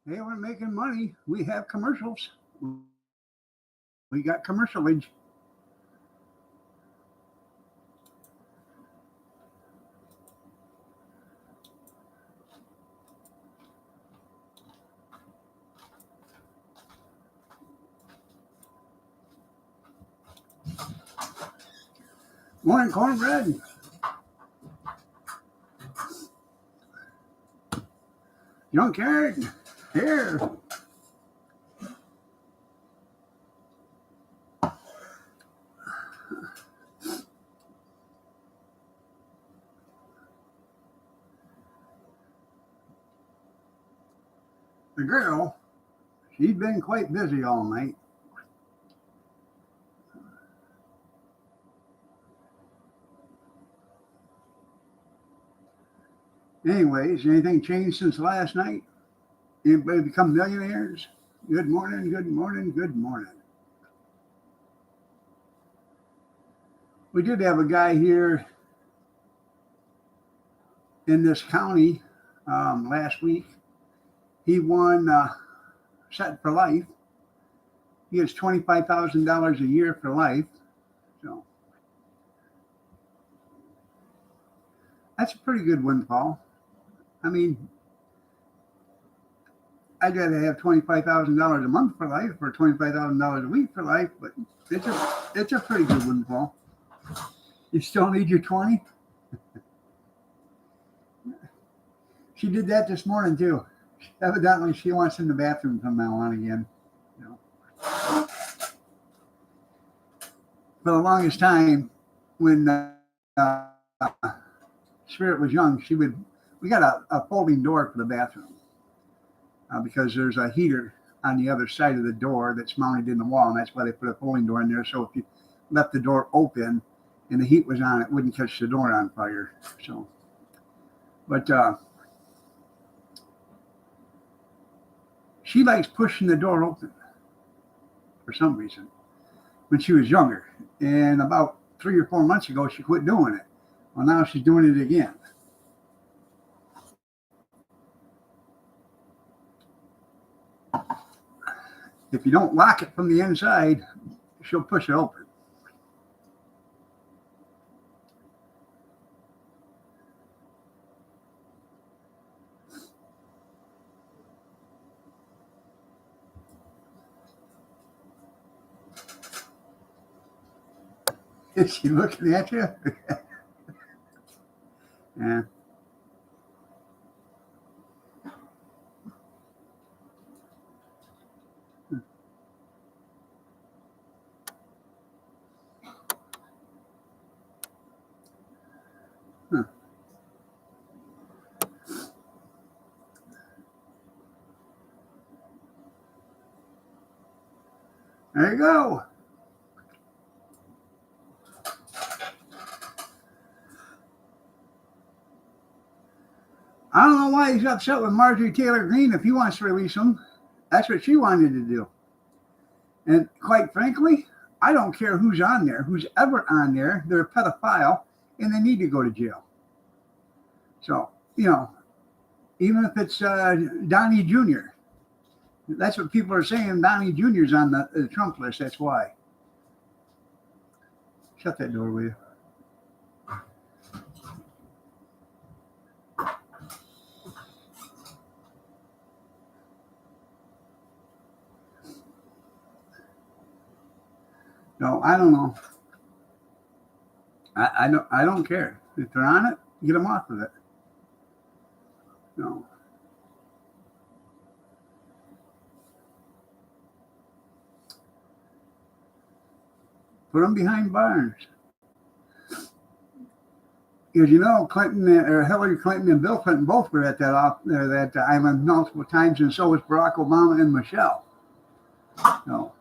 Hey, we're making money. We have commercials. We got commercialage. Morning, cornbread. Junkyard. Here. The girl, she's been quite busy all night. Anyways, anything changed since last night? Anybody become millionaires? Good morning, good morning, good morning. We did have a guy here in this county last week. He won Set for Life. He gets $25,000 a year for life. So that's a pretty good windfall. I mean, I'd rather have $25,000 a month for life or $25,000 a week for life, but it's a pretty good windfall. You still need your 20. She did that this morning too. Evidently, she wants in the bathroom from now on again. You know. For the longest time, when Spirit was young, we got a folding door for the bathroom because there's a heater on the other side of the door that's mounted in the wall, and that's why they put a folding door in there. So if you left the door open and the heat was on, it wouldn't catch the door on fire. So, but she likes pushing the door open for some reason when she was younger. And about 3 or 4 months ago, she quit doing it. Well, now she's doing it again. If you don't lock it from the inside, she'll push it open. Is she looking at you? Yeah. Huh. There you go. I don't know why he's upset with Marjorie Taylor Greene if he wants to release him. That's what she wanted to do. And quite frankly, I don't care who's on there. Who's ever on there, they're a pedophile and they need to go to jail. So, even if it's Donnie Jr., that's what people are saying. Donnie Jr.'s on the Trump list. That's why. Shut that door, will you? No, I don't know. I don't care. If they're on it, get them off of it. No. Put them behind bars. Because Clinton or Hillary Clinton and Bill Clinton both were at that island multiple times, and so was Barack Obama and Michelle. No.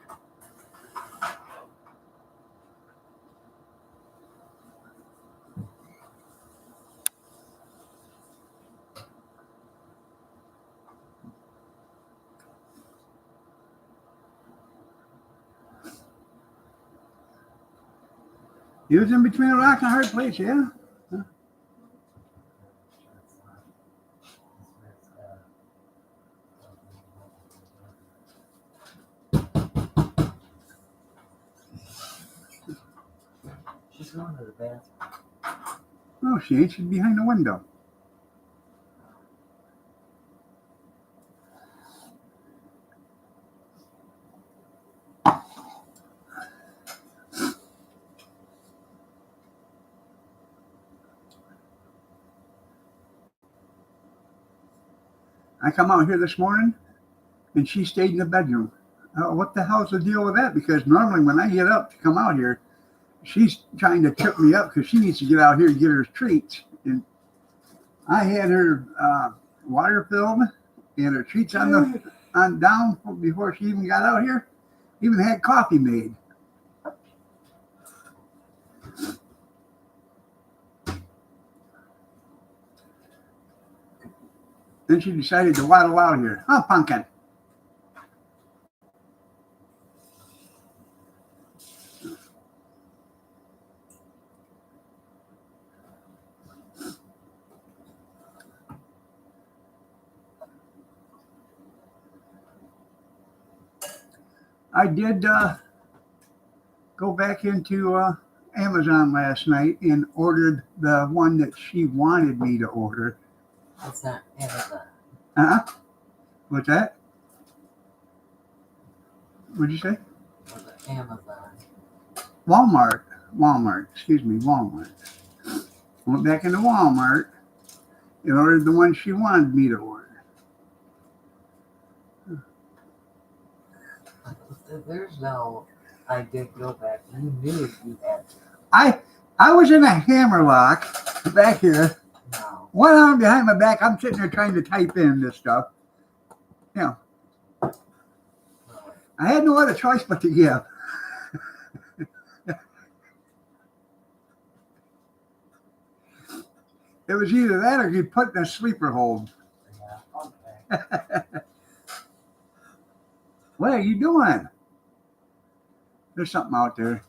He was in between a rock and a hard place, yeah. Huh? going to the bathroom. No, she ain't. She's behind the window. I come out here this morning, and she stayed in the bedroom. What the hell's the deal with that? Because normally when I get up to come out here, she's trying to trip me up because she needs to get out here and get her treats. And I had her water filled and her treats on down before she even got out here. Even had coffee made. Then she decided to waddle out here. Huh, pumpkin? I did go back into Amazon last night and ordered the one that she wanted me to order. It's not Amazon. Huh? What's that? What'd you say? Amazon. Walmart. Excuse me, Walmart. Went back into Walmart and ordered the one she wanted me to order. There's no, I did go back. You knew you had to. I was in a hammerlock back here. No. One arm behind my back. I'm sitting there trying to type in this stuff. You know, I had no other choice but to give. It was either that or you put in a sleeper hold. Yeah, okay. What are you doing? There's something out there.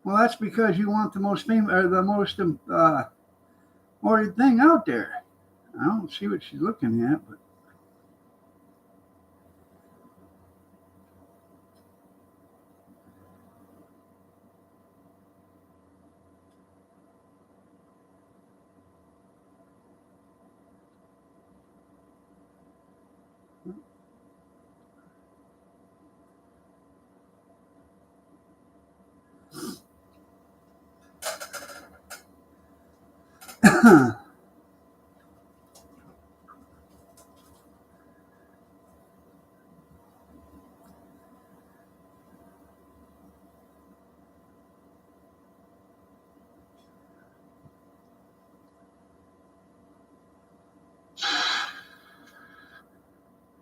Well, that's because you want the most famous or the most ordered thing out there. I don't see what she's looking at, but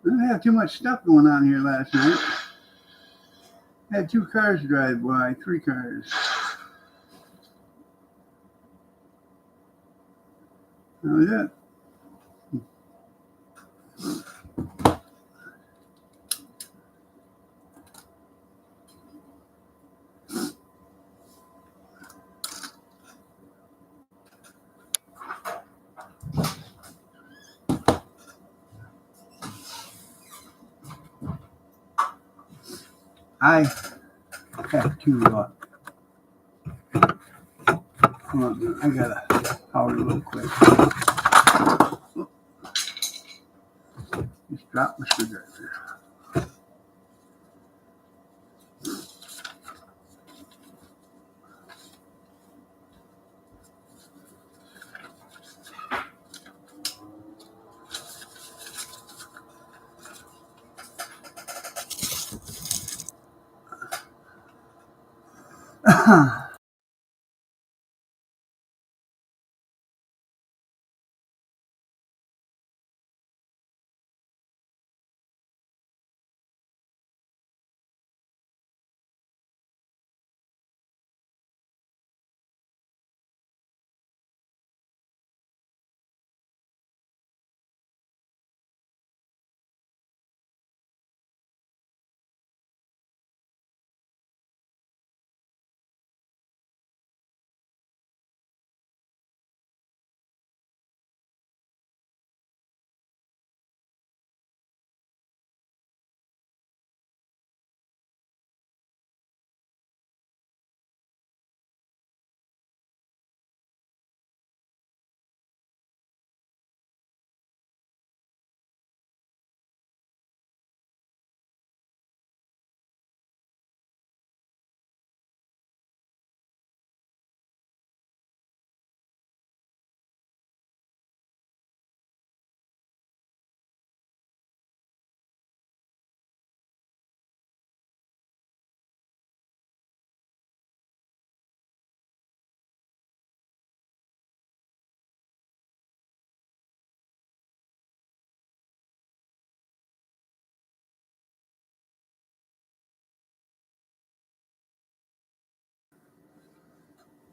I didn't have too much stuff going on here last night. Had 2 cars drive by, 3 cars. That was it. I have to. Hold on, I gotta power real quick. Just drop my screwdriver.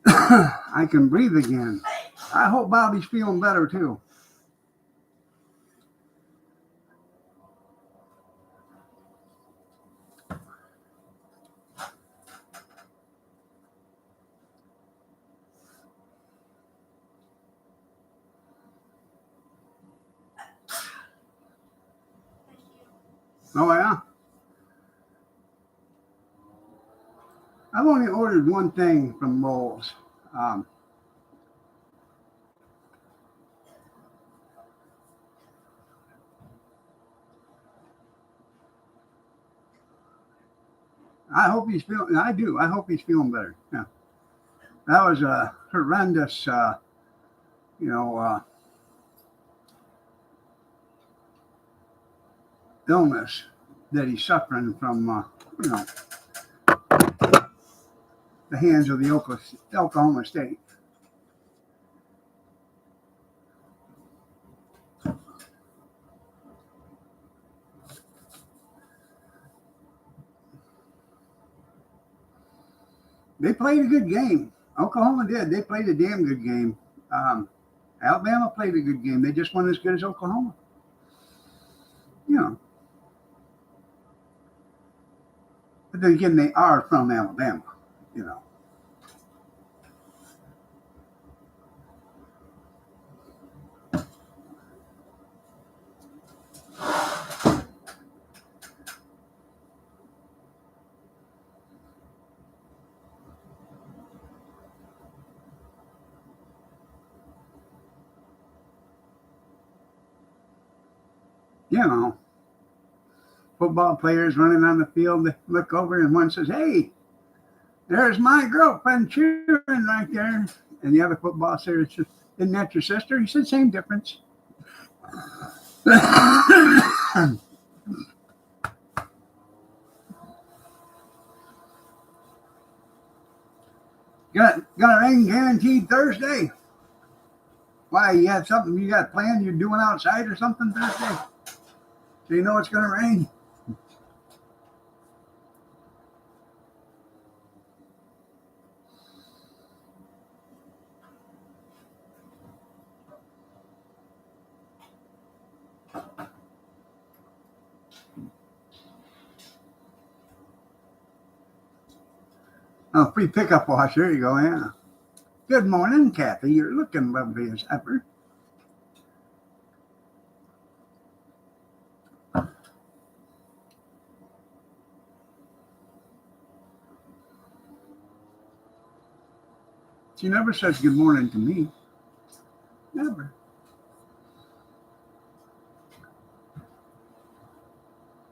I can breathe again. I hope Bobby's feeling better too. Oh yeah. I've only ordered one thing from Lowe's. Um, I hope he's feeling. I do. I hope he's feeling better. Yeah. That was a horrendous, you know, illness that he's suffering from. You know, the hands of the Oklahoma State. They played a good game. Oklahoma did. They played a damn good game. Alabama played a good game. They just weren't as good as Oklahoma. You know. But then again, they are from Alabama. You know. You know. Football players running on the field, they look over and one says, "Hey, there's my girlfriend cheering right there." And the other football player says, "Isn't that your sister?" He said, "Same difference." got a rain guaranteed Thursday. Why, you have something you got planned you're doing outside or something Thursday? So you know it's going to rain? Oh, free pickup wash. There you go, yeah. Good morning, Kathy. You're looking lovely as ever. She never says good morning to me. Never.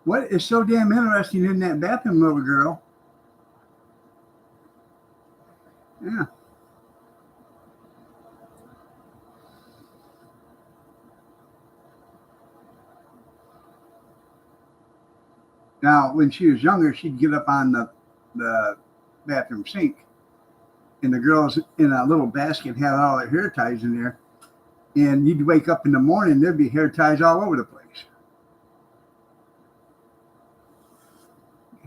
What is so damn interesting in that bathroom, little girl? Yeah. Now, when she was younger, she'd get up on the bathroom sink, and the girls in a little basket had all their hair ties in there. And you'd wake up in the morning, there'd be hair ties all over the place.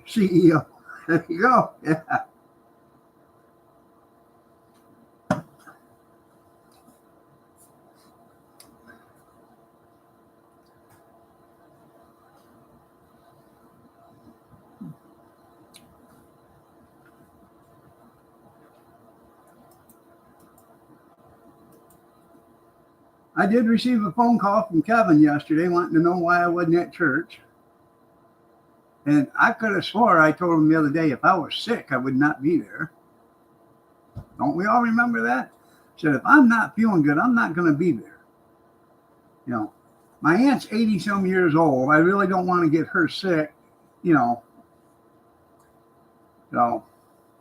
CEO. There you go. Yeah. I did receive a phone call from Kevin yesterday wanting to know why I wasn't at church. And I could have swore I told him the other day if I was sick, I would not be there. Don't we all remember that? Said if I'm not feeling good, I'm not going to be there. You know, my aunt's 80 some years old. I really don't want to get her sick, you know. So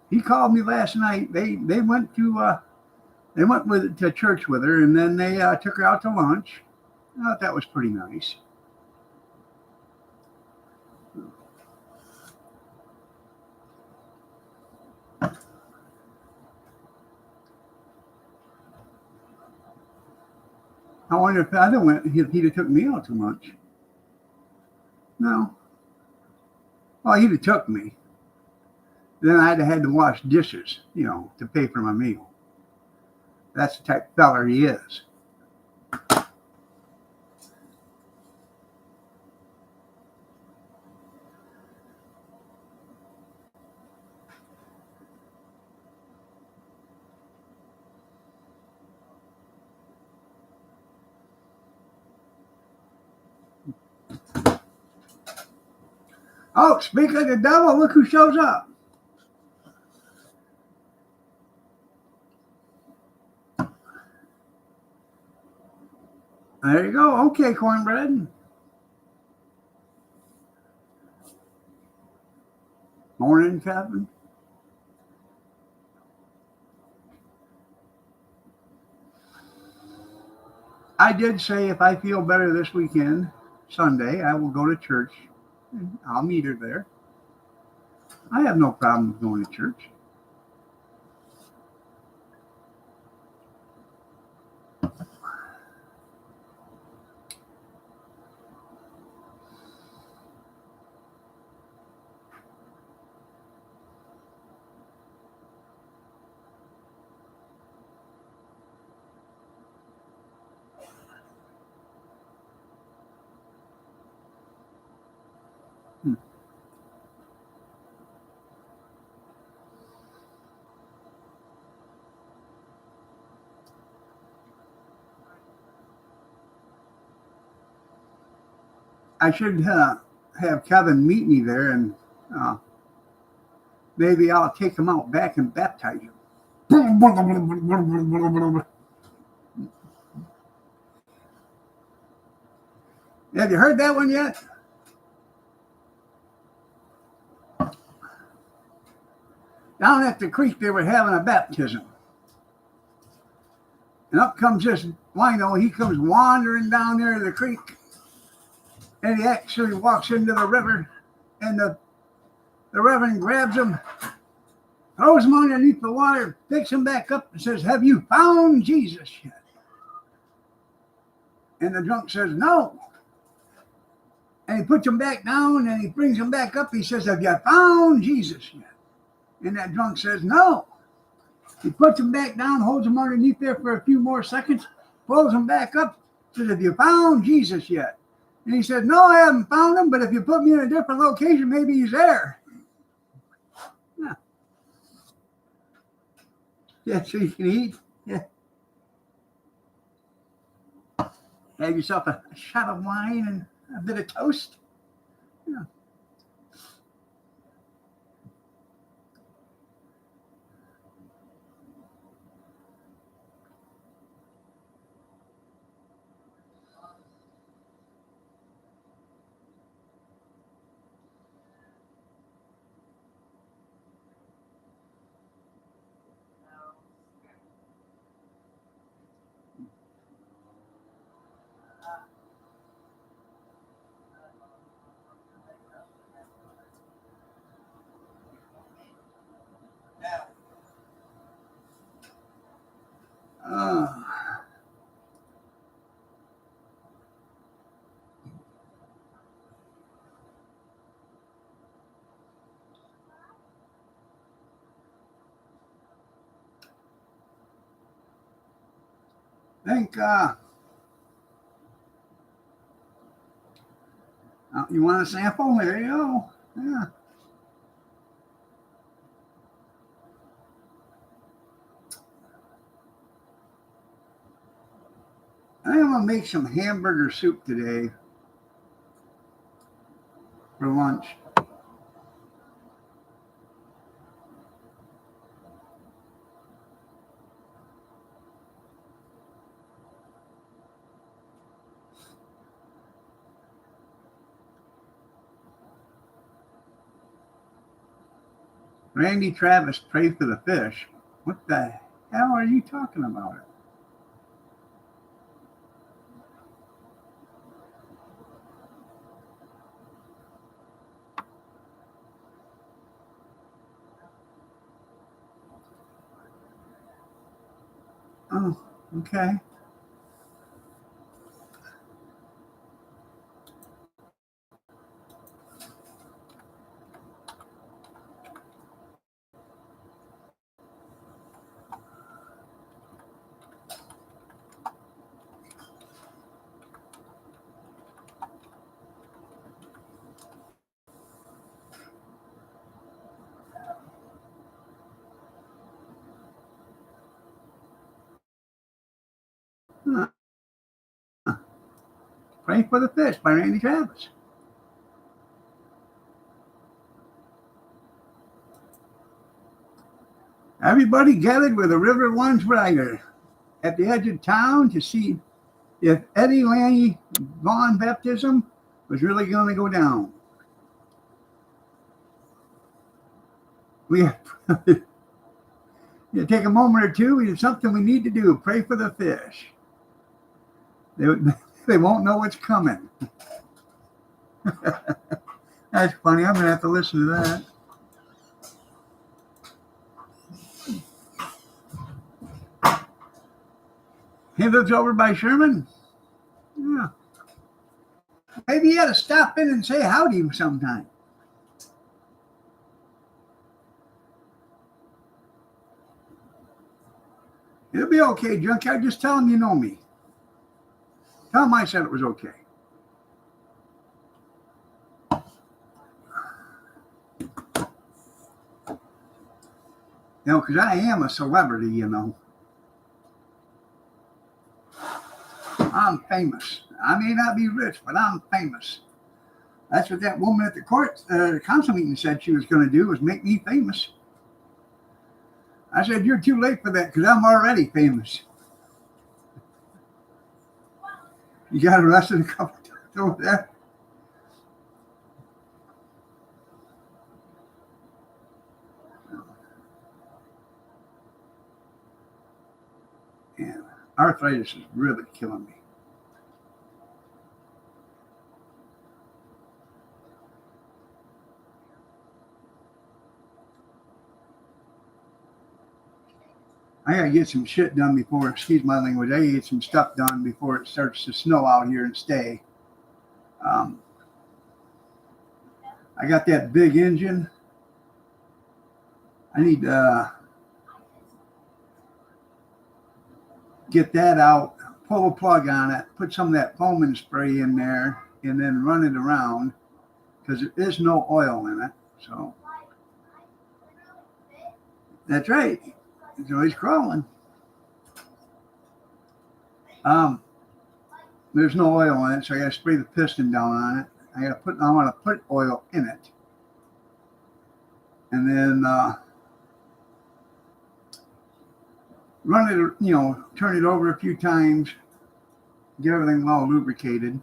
he called me last night. They went to church with her, and then they took her out to lunch. I thought that was pretty nice. I wonder if I went, if he'd have took me out to lunch. No. Well, he'd have took me. Then I'd have had to wash dishes, you know, to pay for my meal. That's the type of feller he is. Oh, speak of the devil, look who shows up. There you go. Okay, cornbread. Morning, Kevin. I did say if I feel better this weekend, Sunday, I will go to church. I'll meet her there. I have no problem with going to church. I should have Kevin meet me there, and maybe I'll take him out back and baptize him. Have you heard that one yet? Down at the creek, they were having a baptism. And up comes this wino. He comes wandering down there to the creek. And he actually walks into the river. And the reverend grabs him, throws him underneath the water, picks him back up, and says, "Have you found Jesus yet?" And the drunk says, "No." And he puts him back down, and he brings him back up. He says, "Have you found Jesus yet?" And that drunk says, "No." He puts him back down, holds him underneath there for a few more seconds, pulls him back up, says, "Have you found Jesus yet?" And he said, "No, I haven't found him, but if you put me in a different location, maybe he's there." Yeah, so you can eat. Yeah. Have yourself a shot of wine and a bit of toast. Yeah. Uh, I think you want a sample? There you go. Yeah. I'm going to make some hamburger soup today for lunch. Randy Travis, pray for the fish. What the hell are you talking about? Oh, okay. Pray for the Fish by Randy Travis. Everybody gathered where the river once brighter, at the edge of town to see if Eddie Lanny Vaughn baptism was really going to go down. We have take a moment or two. It's something we need to do. Pray for the fish. They won't know what's coming. That's funny. I'm going to have to listen to that. He lives over by Sherman. Yeah. Maybe you ought to stop in and say howdy sometime. It'll be okay, Junkyard. Just tell him you know me. Tell him I said it was okay. You know, because I am a celebrity, you know. I'm famous. I may not be rich, but I'm famous. That's what that woman at the council meeting said she was going to do, was make me famous. I said, you're too late for that because I'm already famous. You got arrested a couple times over there. And arthritis is really killing me. I gotta get some shit done before, excuse my language, I gotta get some stuff done before it starts to snow out here and stay. I got that big engine. I need to get that out, pull a plug on it, put some of that foaming spray in there, and then run it around because there is no oil in it. So that's right. It's always crawling. There's no oil in it, so I got to spray the piston down on it. I want to put oil in it, and then run it. You know, turn it over a few times, get everything well lubricated,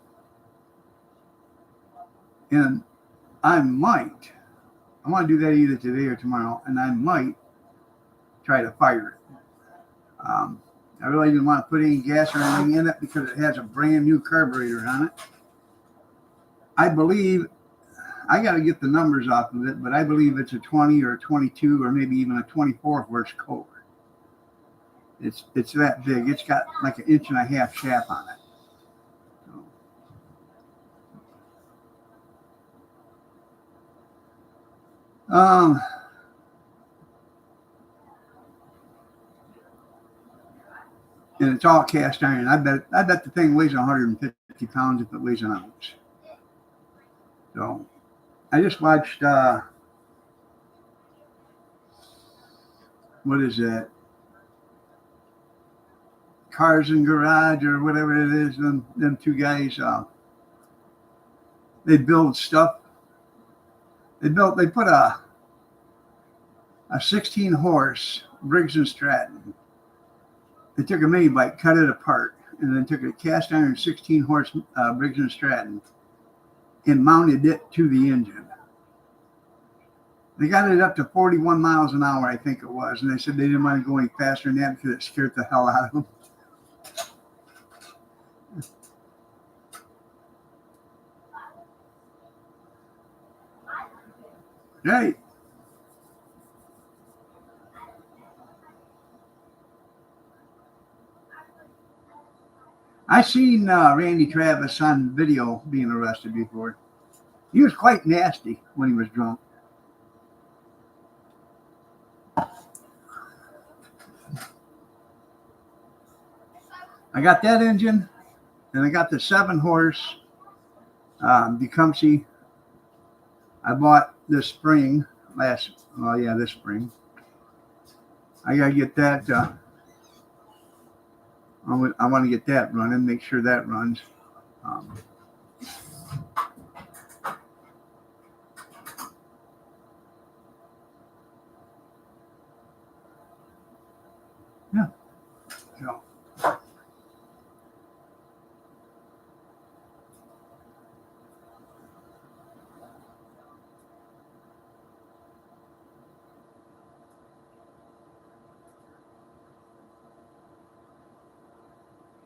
and I want to do that either today or tomorrow, and I might try to fire it. I really didn't want to put any gas or anything in it because it has a brand new carburetor on it. I believe, I got to get the numbers off of it, but I believe it's a 20 or a 22 or maybe even a 24 horse Kohler. It's that big. It's got like an 1.5 inch shaft on it. So, and it's all cast iron. I bet the thing weighs 150 pounds if it weighs an ounce. So I just watched what is that? Cars and Garage or whatever it is. Them two guys, they build stuff. They put a 16 horse Briggs and Stratton. They took a mini bike, cut it apart, and then took a cast iron 16 horse Briggs and Stratton and mounted it to the engine. They got it up to 41 miles an hour, I think it was, and they said they didn't want to go any faster than that because it scared the hell out of them. Right. I seen Randy Travis on video being arrested before. He was quite nasty when he was drunk. I got that engine, and I got the 7 horse Tecumseh. I bought this spring this spring. I gotta get that. I want to get that running, make sure that runs. Yeah. So.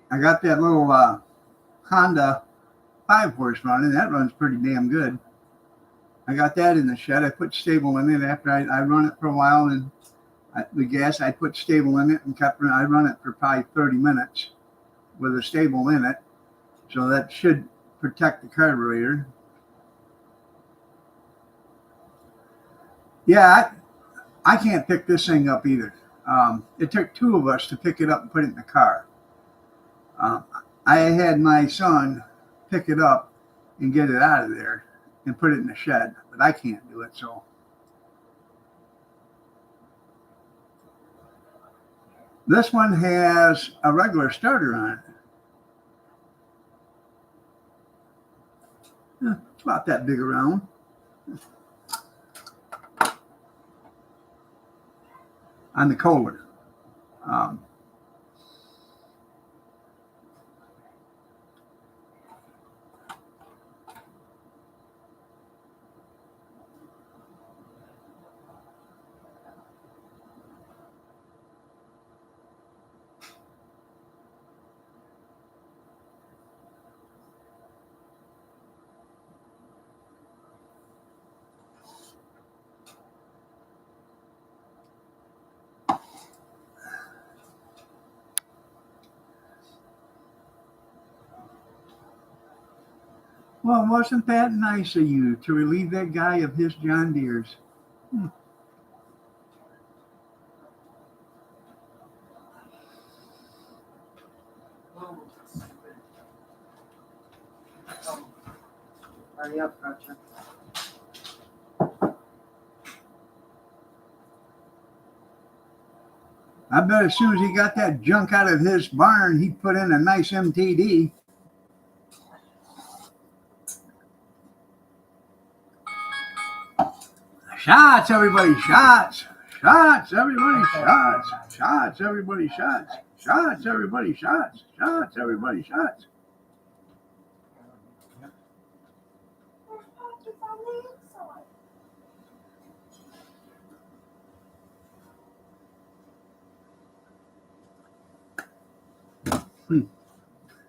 I got that little Honda 5-horse running. That runs pretty damn good. I got that in the shed. I put stable in it after I run it for a while, and the gas I put stable in it and I run it for probably 30 minutes with a stable in it, so that should protect the carburetor. Yeah, I can't pick this thing up either. It took 2 of us to pick it up and put it in the car. I had my son pick it up and get it out of there and put it in the shed, but I can't do it. So this one has a regular starter on it. It's about that big around. On the Kohler. Well, wasn't that nice of you to relieve that guy of his John Deere's? Hurry up, Gretchen. I bet as soon as he got that junk out of his barn, he put in a nice MTD. Shots, everybody, shots. Shots, everybody, shots. Shots, everybody, shots. Shots, everybody, shots. Shots, everybody, shots.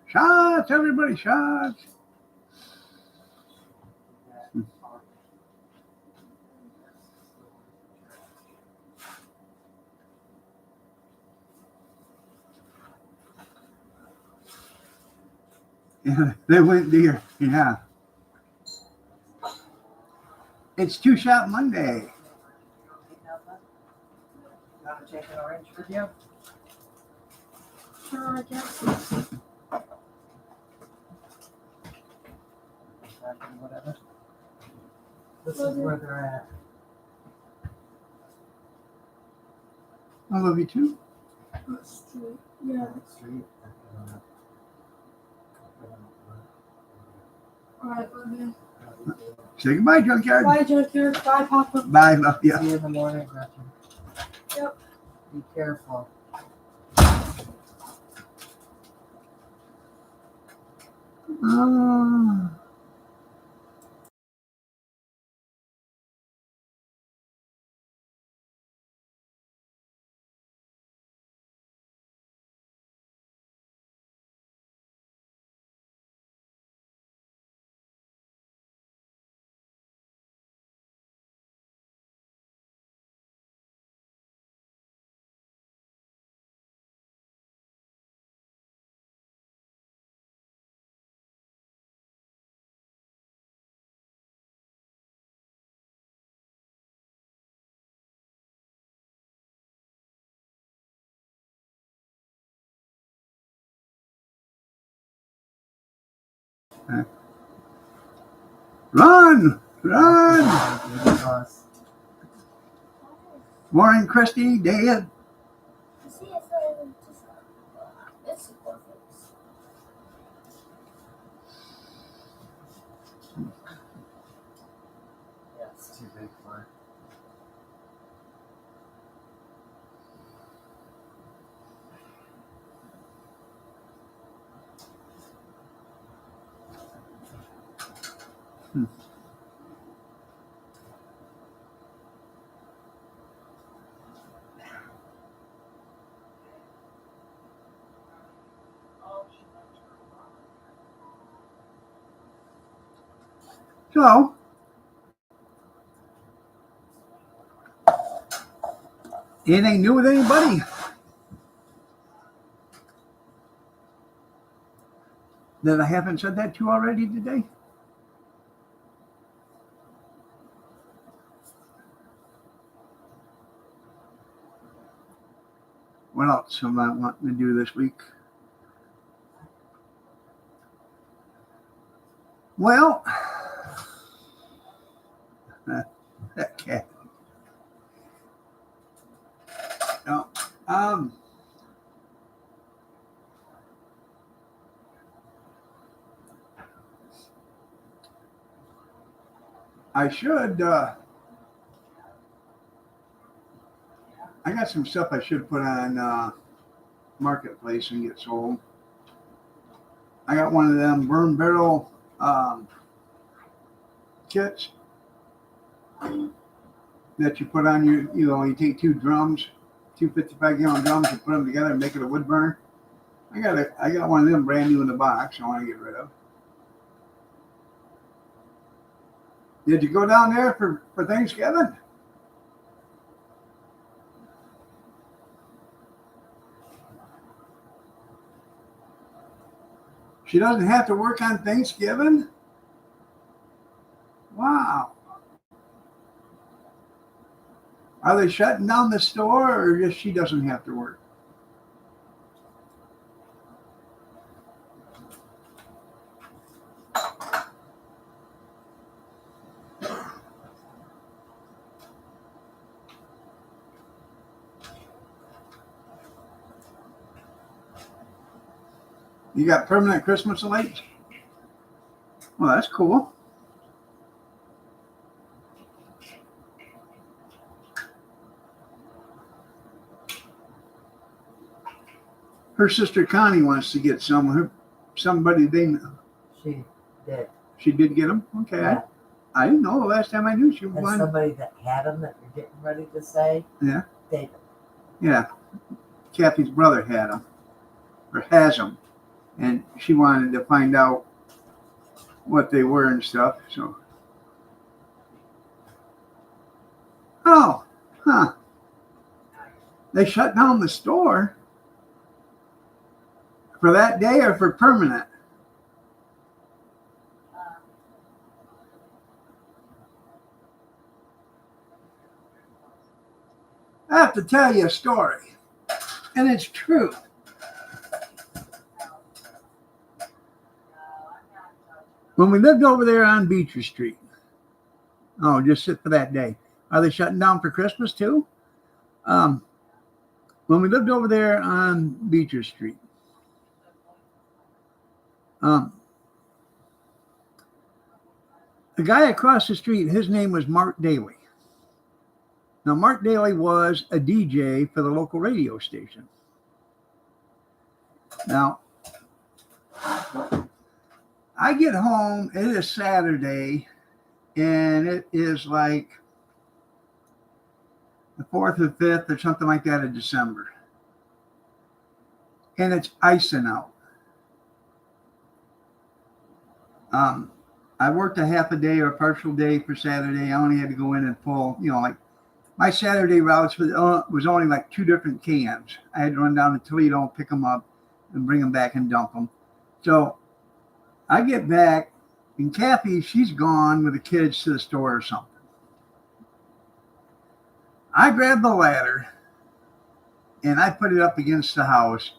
Shots, everybody, shots. Yeah, they went deer. Yeah. It's 2-shot Monday. Want to take an orange with you? Sure, I guess. Whatever. This is where they're at. I love you too. That's true. Yeah. Street. Alright, okay. Say goodbye, junkyard. Bye, Junkyard. Bye, Papa. Bye, love you. See you in the morning, Gretchen. Yep. Be careful. Run! Run! Us. Morning, Christy, Dad. See, it's not even just. It's Yeah, it's too big for it. So, anything new with anybody that I haven't said that to already today? What else am I wanting to do this week? Well, that cat. No, I should. I got some stuff I should put on Marketplace and get sold. I got one of them burn barrel kits that you put on your, you take two drums, two 55-gallon drums, you put them together and make it a wood burn. I got one of them brand new in the box I want to get rid of. Did you go down there for Thanksgiving? She doesn't have to work on Thanksgiving? Wow. Are they shutting down the store or just she doesn't have to work? You got permanent Christmas lights? Well, that's cool. Her sister Connie wants to get somebody they know. She did. She did get them? Okay. Yeah. I didn't know the last time I knew she And wanted. somebody that had them that you're getting ready to say, Yeah. David. Yeah. Kathy's brother had them, or has them. And she wanted to find out what they were and stuff. So, oh, huh. They shut down the store for that day or for permanent? I have to tell you a story, and it's true. When we lived over there on Beecher Street, oh, just sit for that day. Are they shutting down for Christmas too? When we lived over there on Beecher Street, the guy across the street, his name was Mark Daly. Now, Mark Daly was a DJ for the local radio station. Now, I get home, it is Saturday, and it is like the 4th or 5th or something like that of December. And it's icing out. I worked a half a day or a partial day for Saturday. I only had to go in and pull, like my Saturday routes was only like 2 different cans. I had to run down to Toledo and pick them up and bring them back and dump them. So I get back, and Kathy, she's gone with the kids to the store or something. I grab the ladder, and I put it up against the house,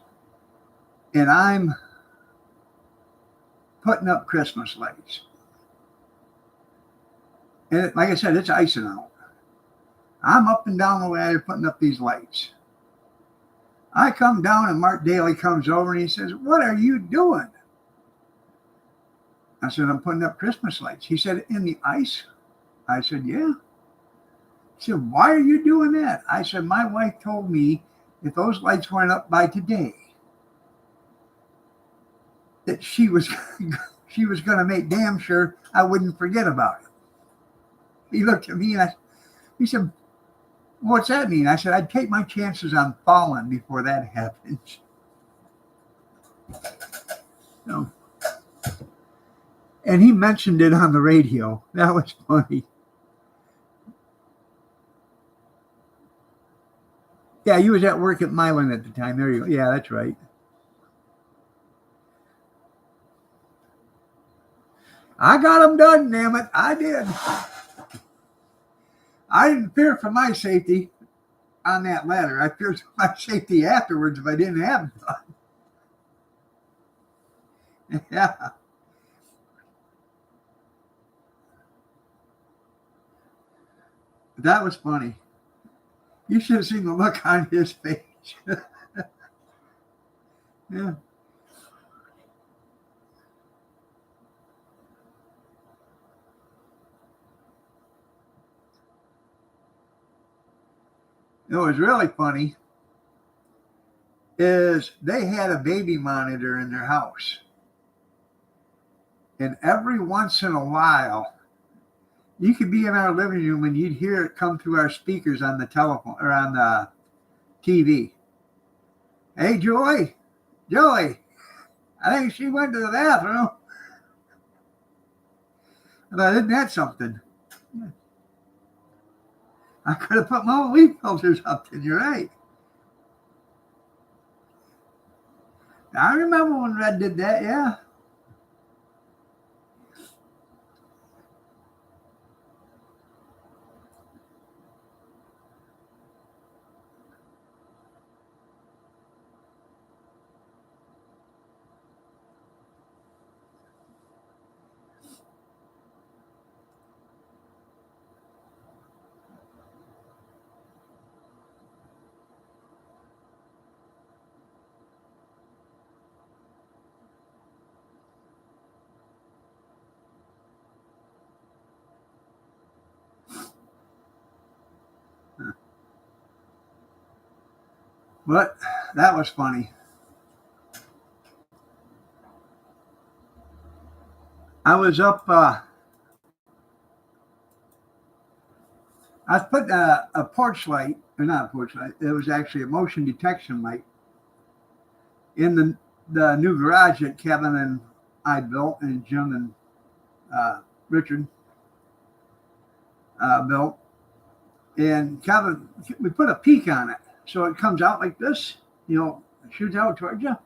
and I'm putting up Christmas lights. And like I said, it's icing out. I'm up and down the ladder putting up these lights. I come down, and Mark Daly comes over, and he says, "What are you doing?" I said, I'm putting up Christmas lights. He said, in the ice? I said, yeah. He said, why are you doing that? I said, my wife told me if those lights weren't up by today, that she was she was going to make damn sure I wouldn't forget about it. He looked at me and he said, what's that mean? I said, I'd take my chances on falling before that happens. So, and he mentioned it on the radio. That was funny. Yeah, you was at work at Milan at the time. There you go. Yeah, that's right. I got them done, damn it. I did. I didn't fear for my safety on that ladder. I feared for my safety afterwards if I didn't have it done. Yeah. That was funny. You should have seen the look on his face. Yeah. It was really funny is they had a baby monitor in their house. And every once in a while, you could be in our living room and you'd hear it come through our speakers on the telephone or on the TV. Hey, Joey, I think she went to the bathroom. I thought, isn't that something? I could have put my own leaf filters up there. You're right. I remember when Red did that, yeah. But that was funny. I was up, I was putting a porch light, or not a porch light, it was actually a motion detection light in the new garage that Kevin and I built, and Jim and Richard built. And Kevin, we put a peak on it. So it comes out like this, shoots out towards you.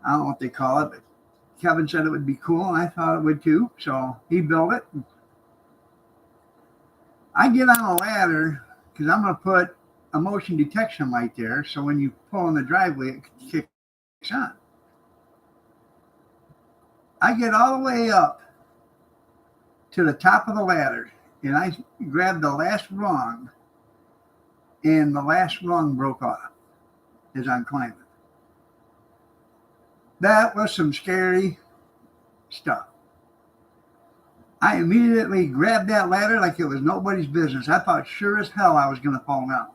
I don't know what they call it, but Kevin said it would be cool, and I thought it would too. So he built it. I get on a ladder because I'm going to put a motion detection light there. So when you pull in the driveway, it kicks on. I get all the way up to the top of the ladder, and I grabbed the last rung, and the last rung broke off as I'm climbing. That was some scary stuff. I immediately grabbed that ladder like it was nobody's business. I thought sure as hell I was going to fall down.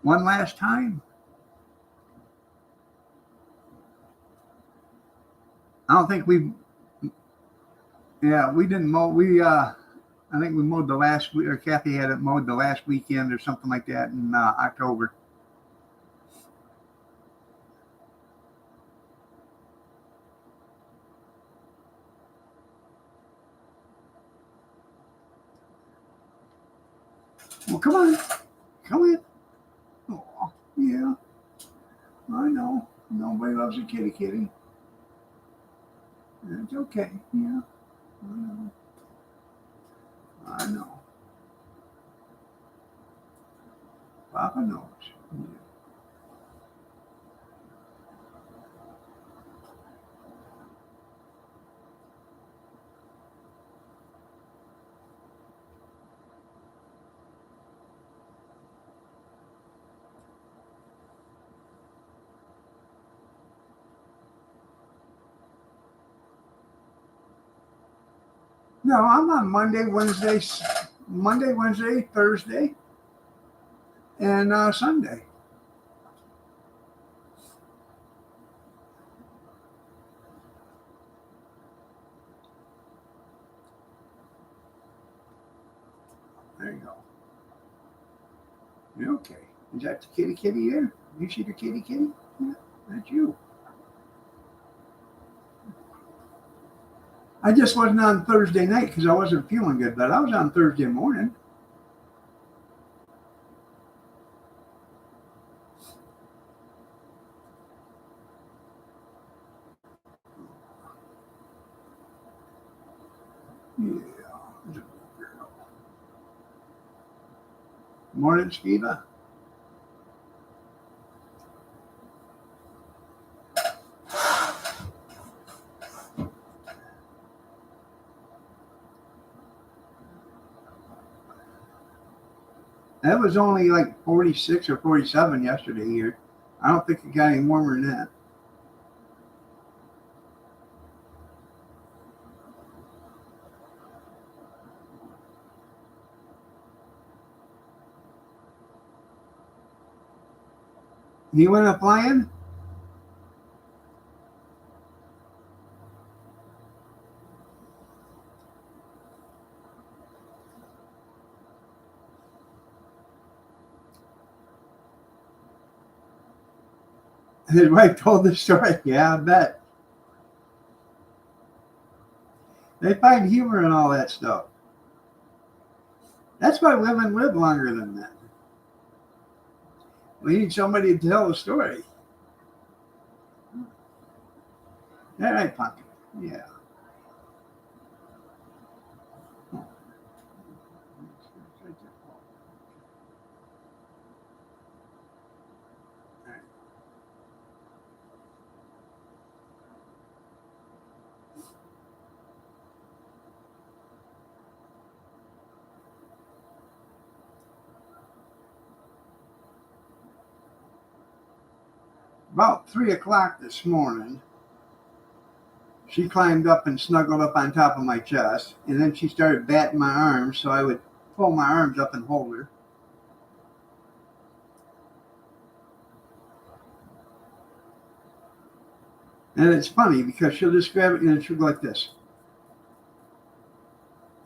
One last time. I don't think we didn't mow. I think we mowed the last week, or Kathy had it mowed the last weekend or something like that in October. Well, come on. Come in. Oh, yeah. I know. Nobody loves a kitty. It's okay. Yeah. I know. Papa knows. Yeah. No, I'm on Monday, Wednesday, Thursday, and Sunday. There you go. You're okay. Is that the kitty there? You see the kitty? Yeah, that's you. I just wasn't on Thursday night because I wasn't feeling good, but I was on Thursday morning. Yeah. Morning, Skiba. That was only like 46 or 47 yesterday here. I don't think it got any warmer than that. He went up flying? His wife told the story. Yeah, I bet. They find humor in all that stuff. That's why women live longer than men. We need somebody to tell the story. All right, Pumpkin. Yeah. About 3 o'clock this morning, she climbed up and snuggled up on top of my chest, and then she started batting my arms, so I would pull my arms up and hold her. And it's funny because she'll just grab it and she'll go like this.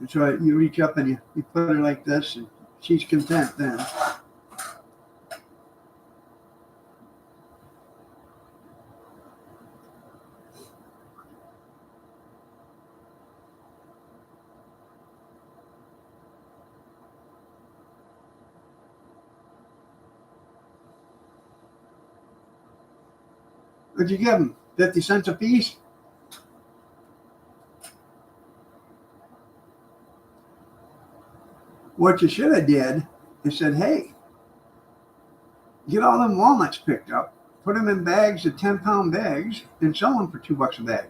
And so you reach up and you put her like this, and she's content then. What'd you give them? 50 cents a piece? What you should have did is said, hey, get all them walnuts picked up, put them in bags of 10-pound bags, and sell them for $2 a bag.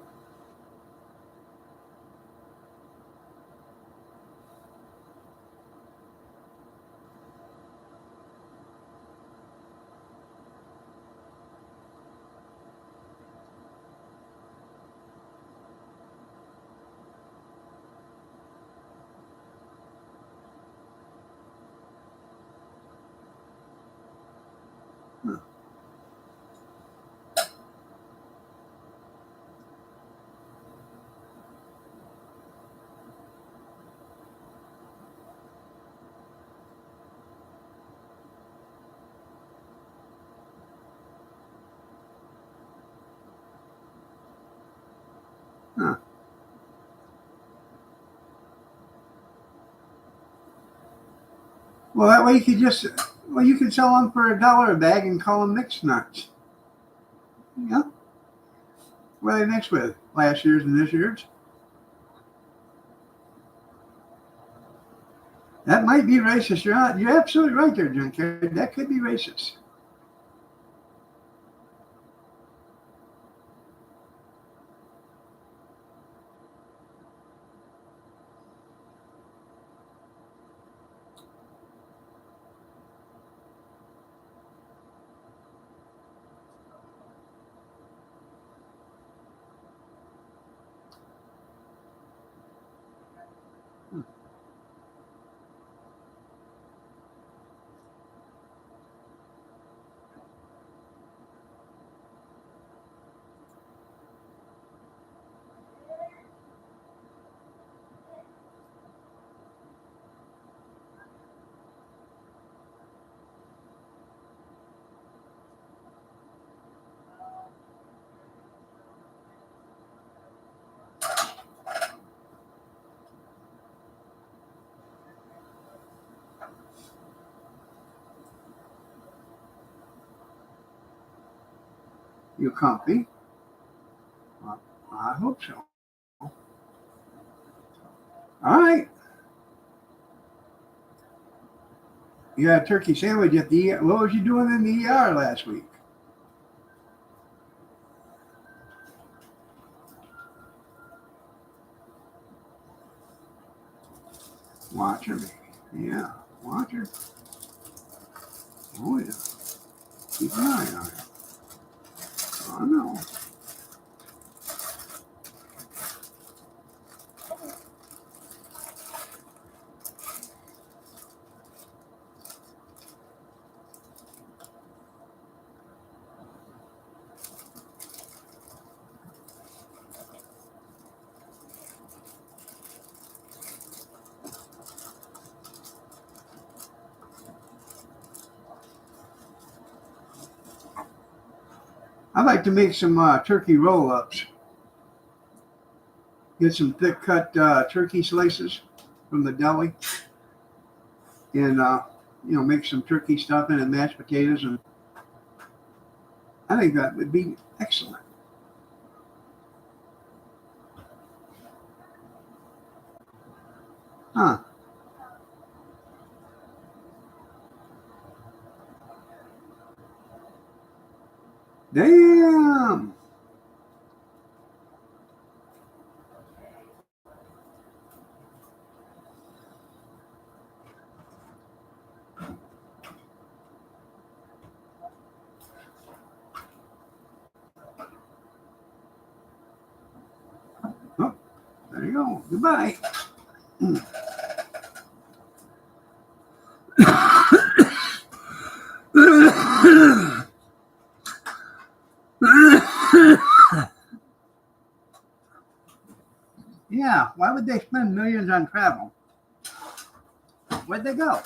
Huh. Well, that way you could sell them for $1 a bag and call them mixed nuts. Yeah. What are they mixed with? Last year's and this year's? That might be racist. You're absolutely right there, Junkyard. That could be racist. You comfy? Well, I hope so. All right. You got a turkey sandwich at the ER. What was you doing in the ER last week? Watch her, baby. Yeah, watch her. Oh, yeah. Keep an eye on her. I know. I'd like to make some turkey roll-ups. Get some thick-cut turkey slices from the deli, and make some turkey stuffing and mashed potatoes, and I think that would be excellent. Huh? Damn! Oh, there you go. Goodbye. Yeah, why would they spend millions on travel? Where'd they go?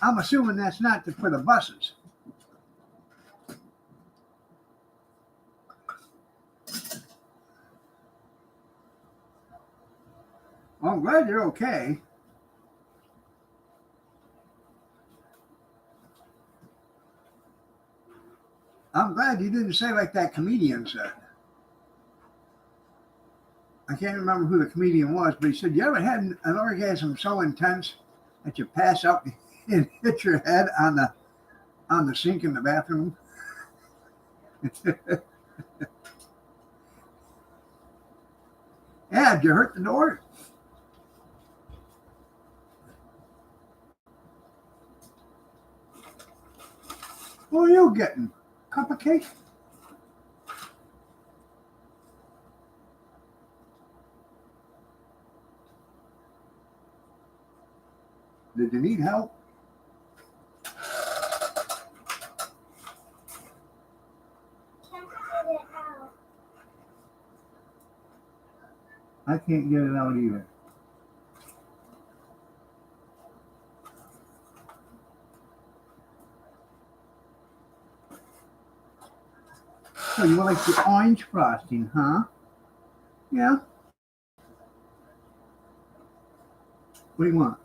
I'm assuming that's not for the buses. Well, I'm glad you're okay. I'm glad you didn't say like that comedian said. I can't remember who the comedian was, but he said, you ever had an orgasm so intense that you pass out and hit your head on the sink in the bathroom? Yeah, did you hurt the door? What are you getting? Cup of cake? Did you need help? I can't get it out either. So you like the orange frosting, huh? Yeah. What do you want?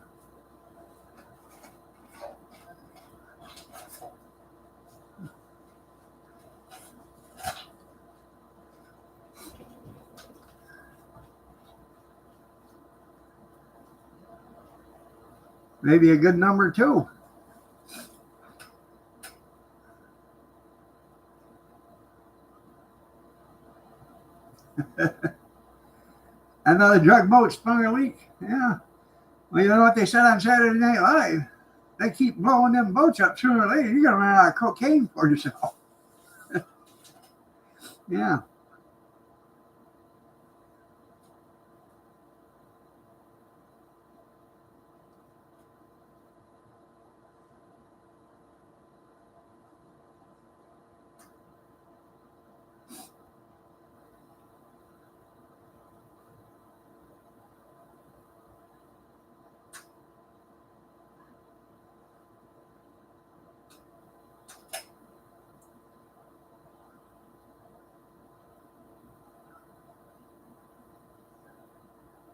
Maybe a good number too. Another drug boat sprung a leak. Yeah. Well, you know what they said on Saturday Night Live? They keep blowing them boats up sooner or later. You're going to run out of cocaine for yourself. Yeah.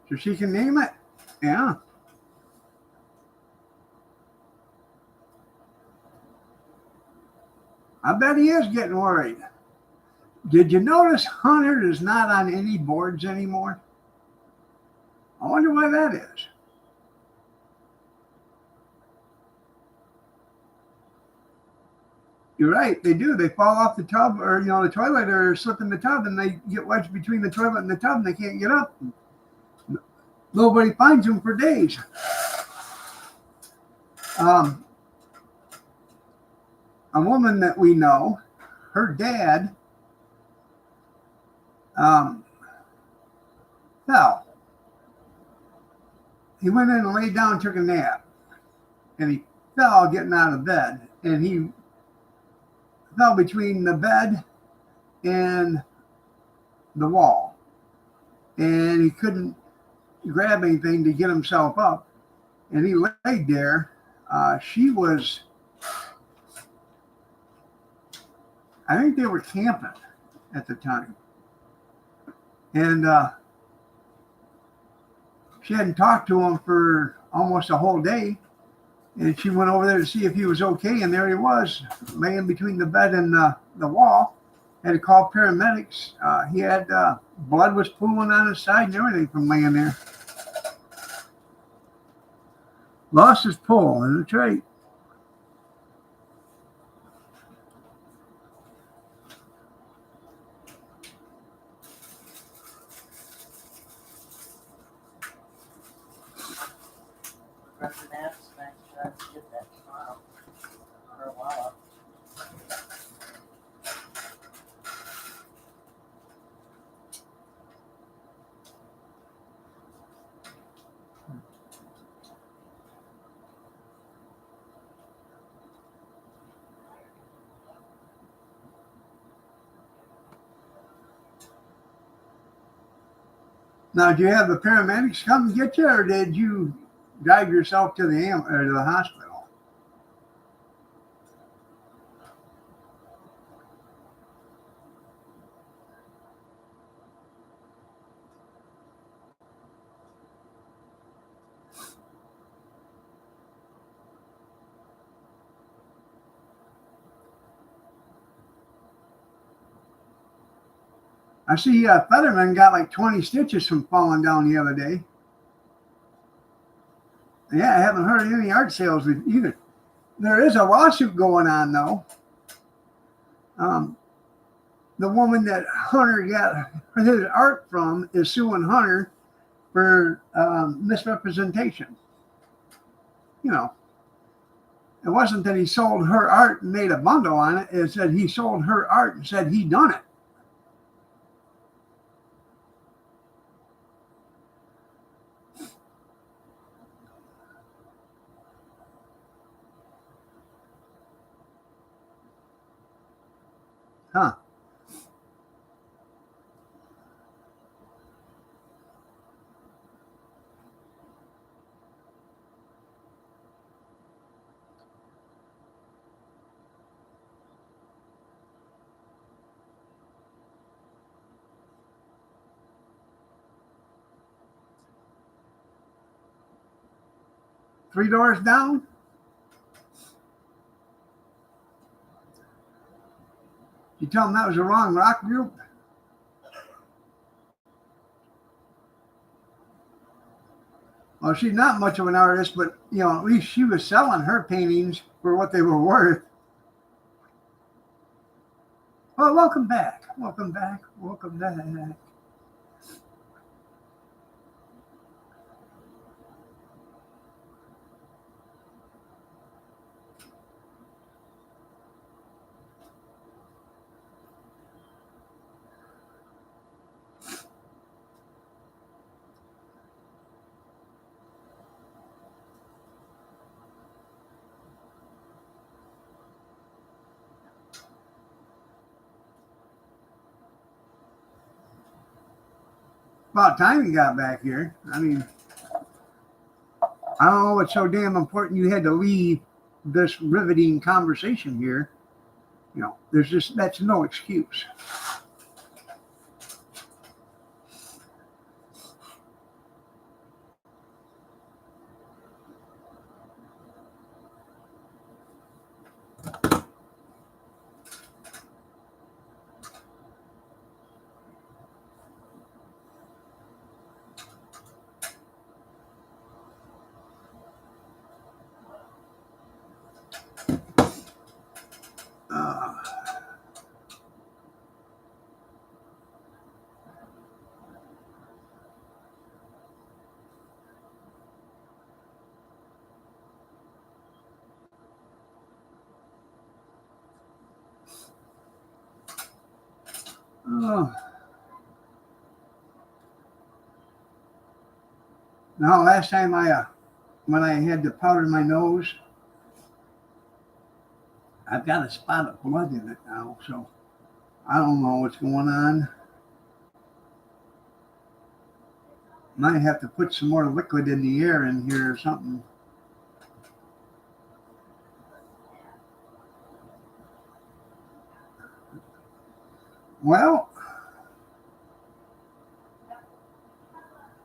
So she can name it. Yeah. I bet he is getting worried. Did you notice Hunter is not on any boards anymore? I wonder why that is. You're right, they do. They fall off the tub or, the toilet or slip in the tub and they get wedged between the toilet and the tub and they can't get up. Nobody finds them for days. A woman that we know, her dad fell. He went in and laid down, took a nap, and he fell getting out of bed, and he fell between the bed and the wall, and he couldn't grab anything to get himself up, and he laid there. She was, I think they were camping at the time, and she hadn't talked to him for almost a whole day. And she went over there to see if he was okay, and there he was, laying between the bed and the wall. Had to call paramedics. He had blood was pooling on his side and everything from laying there. Lost his pull, and that's right. Russian apps, nice try to get that tomorrow. For a while. Now, do you have the paramedics come and get you, or did you drive yourself to the hospital? I see Featherman got like 20 stitches from falling down the other day. Yeah, I haven't heard any art sales either. There is a lawsuit going on, though. The woman that Hunter got his art from is suing Hunter for misrepresentation. It wasn't that he sold her art and made a bundle on it. It said he sold her art and said he done it. Huh. Three doors down? You tell them that was the wrong rock group? Well, she's not much of an artist, but, at least she was selling her paintings for what they were worth. Well, welcome back. Welcome back. Welcome back. About time you got back here. I mean, I don't know what's so damn important you had to leave this riveting conversation here. That's no excuse. Oh. Now, last time when I had to powder my nose, I've got a spot of blood in it now, so I don't know what's going on. Might have to put some more liquid in the air in here or something. Well,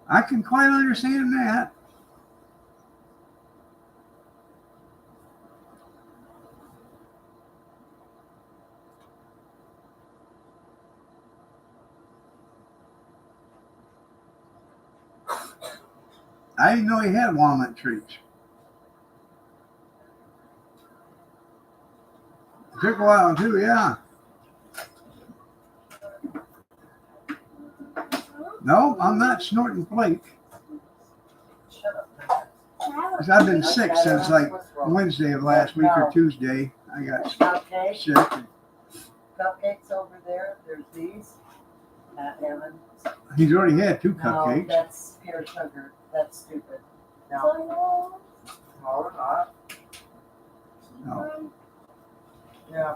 I can quite understand that. I didn't know he had walnut trees. It took a while too, yeah. No, I'm not snorting flake. Shut up. 'Cause I've been sick since like Wednesday of last week or Tuesday. I got Cupcakes, sick. cupcakes over there. There's these. Evan. He's already had 2 No, cupcakes. that's pure sugar. That's stupid. No, So, no, we're not. No. Yeah.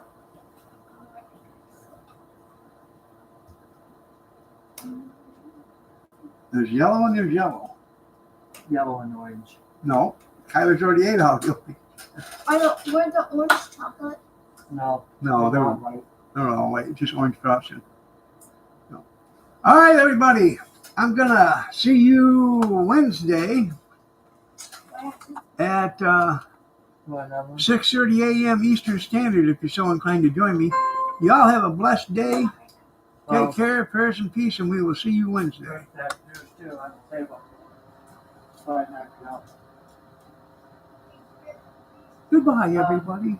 There's yellow and there's yellow. Yellow and orange. No, Kyler's already ate all of them. I don't. Where's the orange chocolate? No. No, they're not white. all white, just orange frosting. No. All right, everybody. I'm gonna see you Wednesday at One of them. 6:30 a.m. Eastern Standard. If you're so inclined to join me, y'all have a blessed day. Well, Take care, prayers and peace, and we will see you Wednesday. there's that news too on the table. So I knocked it out. Goodbye, everybody.